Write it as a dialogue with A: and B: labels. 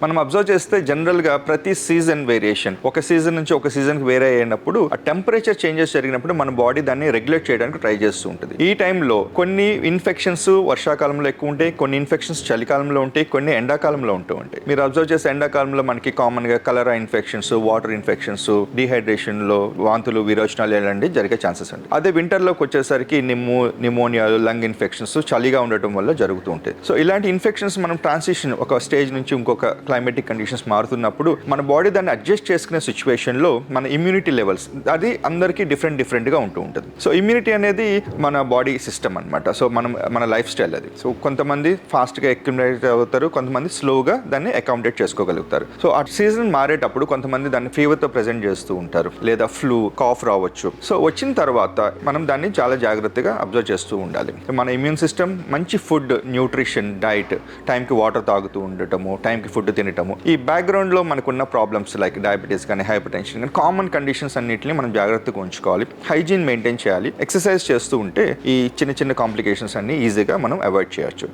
A: మనం అబ్జర్వ్ చేస్తే జనరల్గా ప్రతి సీజన్ వేరియేషన్, ఒక సీజన్ నుంచి ఒక సీజన్కి వేరే అయినప్పుడు ఆ టెంపరేచర్ చేంజెస్ జరిగినప్పుడు మన బాడీ దాన్ని రెగ్యులేట్ చేయడానికి ట్రై చేస్తూ ఉంటుంది. ఈ టైంలో కొన్ని ఇన్ఫెక్షన్స్ వర్షాకాలంలో ఎక్కువ ఉంటాయి, కొన్ని ఇన్ఫెక్షన్స్ చలికాలంలో ఉంటాయి, కొన్ని ఎండాకాలంలో ఉంటూ ఉంటాయి. మీరు అబ్జర్వ్ చేస్తే ఎండాకాలంలో మనకి కామన్గా కలరా ఇన్ఫెక్షన్స్, వాటర్ ఇన్ఫెక్షన్స్, డిహైడ్రేషన్లో వాంతులు, విరోచనాలు ఇలాంటివి జరిగే ఛాన్సెస్ ఉంటాయి. అదే వింటర్లోకి వచ్చేసరికి నిమోనియాలు, లంగ్ ఇన్ఫెక్షన్స్ చలిగా ఉండటం వల్ల జరుగుతూ ఉంటాయి. సో ఇలాంటి ఇన్ఫెక్షన్స్ మనం ట్రాన్సిషన్ ఒక స్టేజ్ నుంచి ఇంకొక క్లైమేటిక్ కండిషన్స్ మారుతున్నప్పుడు మన బాడీ దాన్ని అడ్జస్ట్ చేసుకునే సిచ్యువేషన్లో మన ఇమ్యూనిటీ లెవెల్స్ అది అందరికీ డిఫరెంట్గా ఉంటూ ఉంటుంది. సో ఇమ్యూనిటీ అనేది మన బాడీ సిస్టమ్ అనమాట. సో మన లైఫ్ స్టైల్ అది. సో కొంతమంది ఫాస్ట్గా అక్యుములేట్ అవుతారు, కొంతమంది స్లోగా దాన్ని అకామిడేట్ చేసుకోగలుగుతారు. సో ఆ సీజన్ మారేటప్పుడు కొంతమంది దాన్ని ఫీవర్తో ప్రెజెంట్ చేస్తూ ఉంటారు, లేదా ఫ్లూ, కాఫ్ రావచ్చు. సో వచ్చిన తర్వాత మనం దాన్ని చాలా జాగ్రత్తగా అబ్జర్వ్ చేస్తూ ఉండాలి. మన ఇమ్యూన్ సిస్టమ్ మంచి ఫుడ్, న్యూట్రిషన్, డైట్, టైంకి వాటర్ తాగుతూ ఉండటము, టైంకి ఫుడ్ తినటము, ఈ బ్యాక్గ్రౌండ్లో మనకున్న ప్రాబ్లమ్స్ లైక్ డయాబెటీస్ కానీ, హైపర్ టెన్షన్ కానీ, కామన్ కండిషన్స్ అన్నింటినీ మనం జాగ్రత్తగా ఉంచుకోవాలి. హైజీన్ మెయింటైన్ చేయాలి. ఎక్సర్సైజ్ చేస్తూ ఉంటే ఈ చిన్న చిన్న కాంప్లికేషన్స్ అన్ని ఈజీగా మనం అవాయిడ్ చేయొచ్చు.